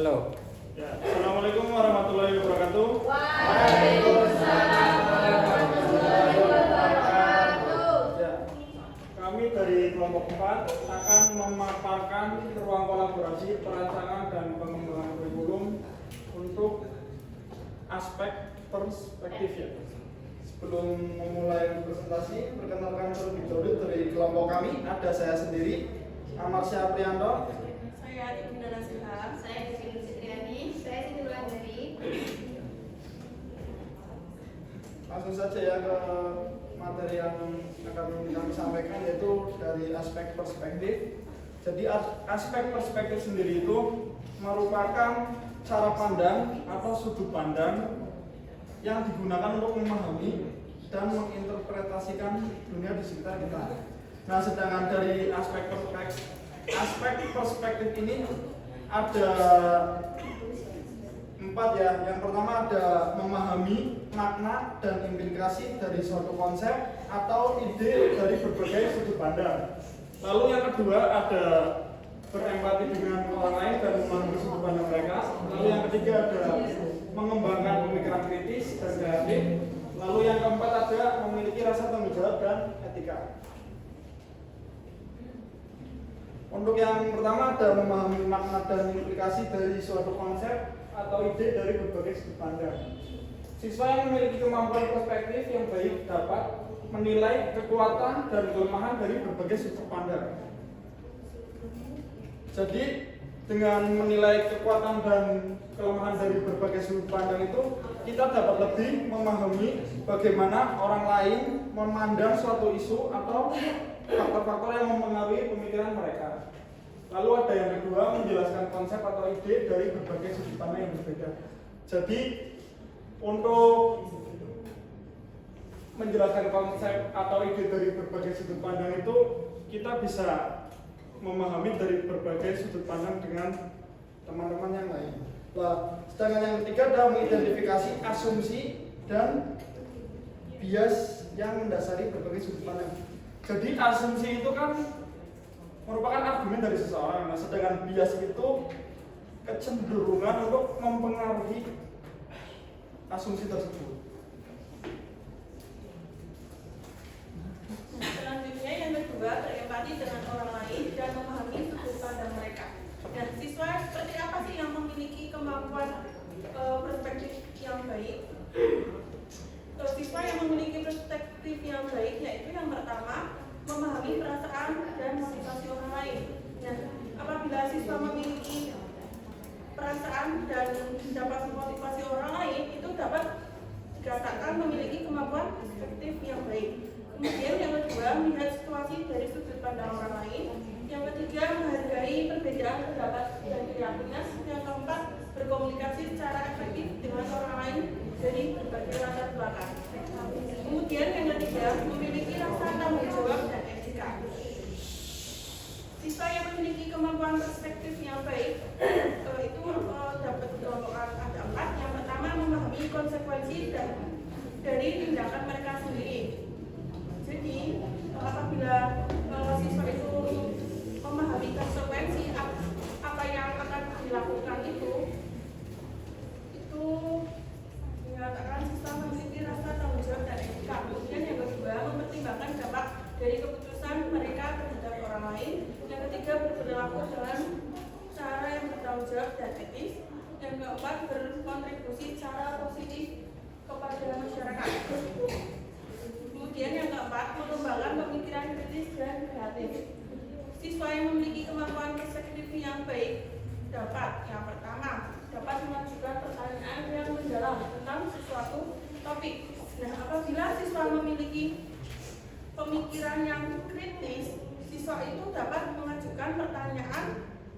Halo. Ya, Assalamualaikum warahmatullahi wabarakatuh. Waalaikumsalam warahmatullahi wabarakatuh. Ya, kami dari kelompok 4 akan memaparkan ruang kolaborasi perancangan dan pengembangan kurikulum untuk aspek perspektif ya. Sebelum memulai presentasi, perkenalkan terlebih dahulu dari kelompok kami. Ada saya sendiri, Amarsya Priyanto. Saya Ibunda Nasihah. Saya Devin Citriani. Saya Siti Wulandari. Langsung saja ya ke materi yang akan kami sampaikan, yaitu dari aspek perspektif. Jadi aspek perspektif sendiri itu merupakan cara pandang atau sudut pandang yang digunakan untuk memahami dan menginterpretasikan dunia di sekitar kita. Nah, sedangkan dari aspek perspektif ini ada 4 ya. Yang pertama ada memahami makna dan implikasi dari suatu konsep atau ide dari berbagai sudut pandang. Lalu yang kedua ada berempati dengan orang lain dan memahami sudut pandang mereka. Lalu yang ketiga ada mengembangkan pemikiran kritis dan kreatif. Lalu yang keempat ada memiliki rasa tanggung jawab dan etika. Untuk yang pertama ada memahami makna dan implikasi dari suatu konsep atau ide dari berbagai sudut pandang. Siswa yang memiliki kemampuan perspektif yang baik dapat menilai kekuatan dan kelemahan dari berbagai sudut pandang. Jadi dengan menilai kekuatan dan kelemahan dari berbagai sudut pandang itu, kita dapat lebih memahami bagaimana orang lain memandang suatu isu atau faktor-faktor yang mempengaruhi pemikiran mereka. Lalu ada yang kedua, menjelaskan konsep atau ide dari berbagai sudut pandang yang berbeda. Jadi untuk menjelaskan konsep atau ide dari berbagai sudut pandang itu, kita bisa memahami dari berbagai sudut pandang dengan teman-teman yang lain. Nah, sedangkan yang ketiga adalah mengidentifikasi asumsi dan bias yang mendasari berbagai sudut pandang. Jadi asumsi itu kan merupakan argumen dari seseorang. Nah, sedangkan bias itu kecenderungan untuk mempengaruhi asumsi tersebut. Selanjutnya yang kedua, berempati dengan orang lain dan memahami sudut pandang mereka. Dan siswa seperti apa sih yang memiliki kemampuan perspektif yang baik? Siswa yang memiliki perspektif yang baik yaitu yang pertama, memahami perasaan dan motivasi orang lain. Nah, apabila siswa memiliki perasaan dan dapat memotivasi orang lain, itu dapat dikatakan memiliki kemampuan perspektif yang baik. Kemudian yang kedua, melihat situasi dari sudut pandang orang lain. Yang ketiga, menghargai perbedaan pendapat dan keyakinan. Yang keempat, berkomunikasi secara efektif dengan orang lain dari berbagai latar belakang. Kemudian yang ketiga, memiliki rasa tanggung jawab dan etika. Siswa yang memiliki kemampuan perspektif yang baik itu dapat dikelompokkan ada 4. Yang pertama, memahami konsekuensi dari tindakan mereka sendiri. Jadi apabila siswa itu memahami konsekuensi apa yang akan dilakukan itu menyatakan siswa memiliki rasa tanggung jawab dan etika. Kemudian yang kedua, mempertimbangkan dampak dari keputusan mereka terhadap orang lain. Yang ketiga, berperilaku dengan cara yang bertanggung jawab dan etis. Yang keempat, berkontribusi secara positif kepada masyarakat. Kemudian yang keempat, mengembangkan pemikiran kritis dan kreatif. Siswa yang memiliki kemampuan perspektif yang baik dapat, yang pertama, dapat mengajukan pertanyaan yang mendalam tentang sesuatu topik. Nah, apabila siswa memiliki pemikiran yang kritis, siswa itu dapat mengajukan pertanyaan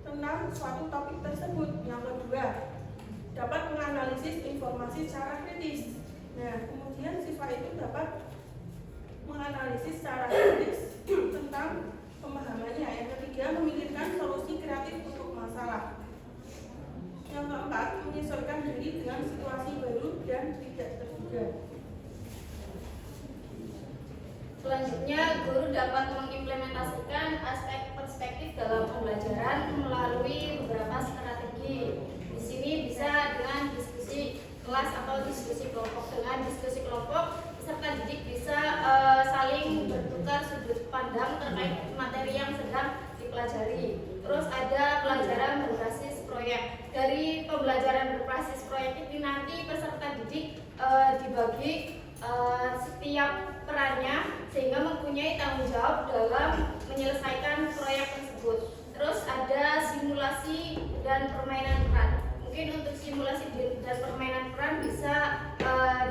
tentang suatu topik tersebut. Yang kedua, dapat menganalisis informasi secara kritis. Nah, kemudian siswa itu dapat menganalisis secara kritis tentang pemahamannya. Yang ketiga, memikirkan solusi kreatif untuk masalah. Yang keempat, menyesuaikan diri dengan situasi baru dan tidak terduga. Selanjutnya, guru dapat mengimplementasikan aspek perspektif dalam pembelajaran melalui beberapa strategi. kelas atau diskusi kelompok. Dengan diskusi kelompok, peserta didik bisa saling bertukar sudut pandang terkait materi yang sedang dipelajari. Terus ada pelajaran berbasis proyek. Dari pembelajaran berbasis proyek ini nanti peserta didik dibagi setiap perannya sehingga mempunyai tanggung jawab dalam menyelesaikan proyek tersebut. Terus ada simulasi dan permainan peran. Mungkin untuk simulasi dan permainan peran bisa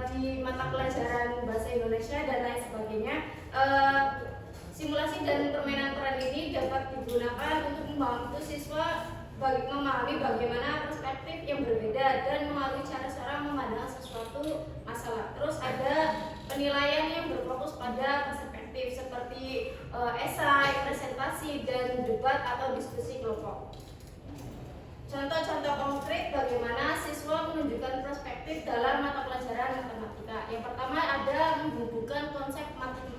di mata pelajaran bahasa Indonesia dan lain sebagainya. Simulasi dan permainan peran ini dapat digunakan untuk membantu siswa memahami bagaimana perspektif yang berbeda dan melalui cara-cara memandang sesuatu masalah. Terus ada penilaian yang berfokus pada perspektif seperti esai, presentasi, dan debat atau diskusi kelompok. Contoh-contoh konkret bagaimana siswa menunjukkan perspektif dalam mata pelajaran matematika. Yang pertama ada menghubungkan konsep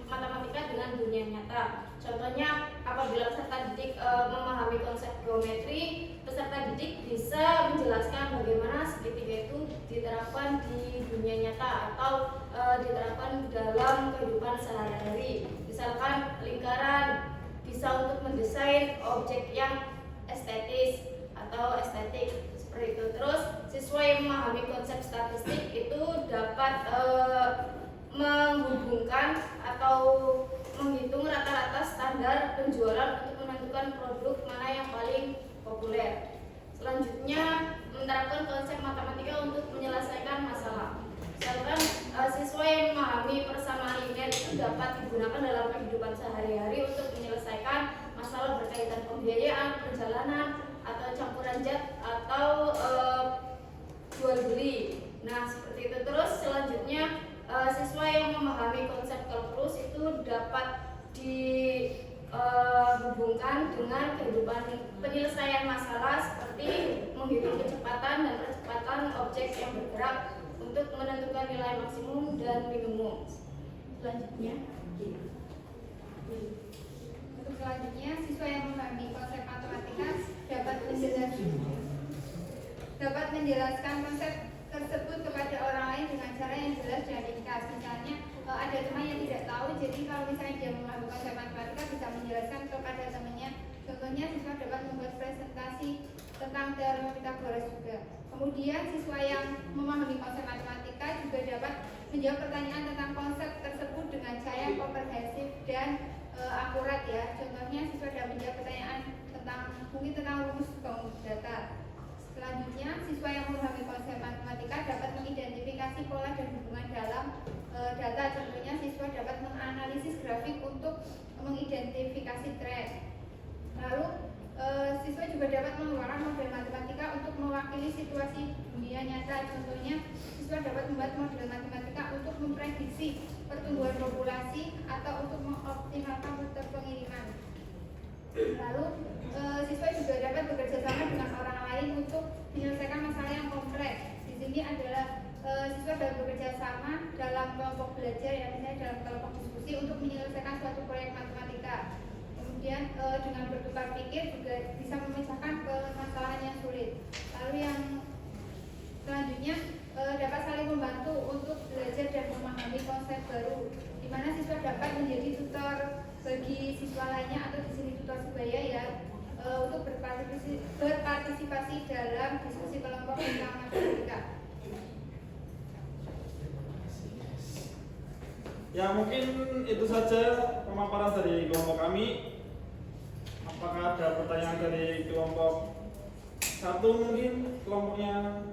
matematika dengan dunia nyata. Contohnya apabila peserta didik memahami konsep geometri, peserta didik bisa menjelaskan bagaimana segitiga itu diterapkan di dunia nyata atau diterapkan dalam kehidupan sehari-hari. Misalkan lingkaran bisa untuk mendesain objek yang estetis atau estetik seperti itu. Terus siswa yang memahami konsep statistik itu dapat menghubungkan atau menghitung rata-rata standar penjualan untuk menentukan produk mana yang paling populer. Selanjutnya menerapkan konsep matematika untuk menyelesaikan masalah. Misalkan siswa yang memahami persamaan linear itu dapat digunakan dalam kehidupan sehari-hari untuk menyelesaikan masalah berkaitan pembiayaan, perjalanan, atau campuran zat atau jual beli. Nah, seperti itu. Terus selanjutnya siswa yang memahami konsep kalkulus itu dapat dihubungkan dengan kehidupan penyelesaian masalah seperti menghitung kecepatan dan percepatan objek yang bergerak untuk menentukan nilai maksimum dan minimum. Selanjutnya siswa yang memahami konsep matematika dapat menjelaskan konsep tersebut kepada orang lain dengan cara yang jelas dan ringkas. Misalnya ada teman yang tidak tahu, jadi kalau misalnya dia memahami konsep matematika bisa menjelaskan kepada temannya. Contohnya siswa dapat membuat presentasi tentang teorema Pythagoras juga. Kemudian siswa yang memahami konsep matematika juga dapat menjawab pertanyaan tentang konsep tersebut dengan cara yang komprehensif dan akurat ya. Contohnya siswa dapat menjawab pertanyaan mungkin tentang rumus bangun data. Selanjutnya siswa yang memahami konsep matematika dapat mengidentifikasi pola dan hubungan dalam data. Contohnya siswa dapat menganalisis grafik untuk mengidentifikasi tren. Lalu siswa juga dapat mengeluarkan model matematika untuk mewakili situasi dunia nyata. Contohnya siswa dapat membuat model matematika untuk memprediksi pertumbuhan populasi atau untuk mengoptimalkan rute pengiriman. Lalu siswa juga dapat bekerja sama dengan orang lain untuk menyelesaikan masalah yang kompleks. Di sini adalah siswa dapat bekerja sama dalam kelompok belajar, ya misalnya dalam kelompok diskusi untuk menyelesaikan suatu proyek matematika. Kemudian dengan bertukar pikir juga bisa memecahkan permasalahan yang sulit. Lalu yang selanjutnya dapat saling membantu untuk belajar dan memahami konsep baru, di mana siswa dapat menjadi tutor bagi siswa lainnya atau di sini tutor sebaya ya, untuk berpartisipasi dalam diskusi kelompok tentang matematika. Ya, mungkin itu saja pemaparan dari kelompok kami. Apakah ada pertanyaan dari kelompok satu, mungkin kelompoknya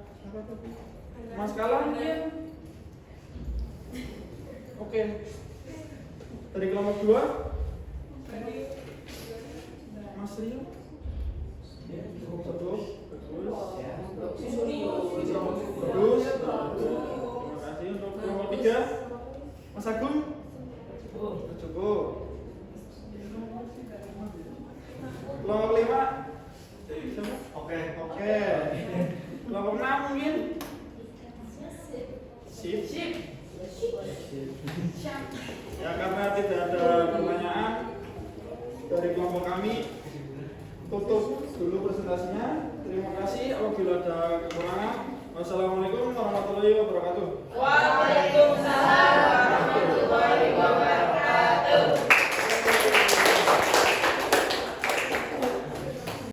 Mas Kala mungkin? Oke. Dari kelompok 2 Mas Rio? Bagus. Terima kasih. Untuk kelompok 3 Mas Agung? Cukup. Kelompok 5? Oke. Kelompok 6 mungkin? Sip. Ya, karena tidak ada pertanyaan dari kelompok kami, tutup dulu presentasinya. Terima kasih. Apabila ada kekurangan, wassalamualaikum warahmatullahi wabarakatuh.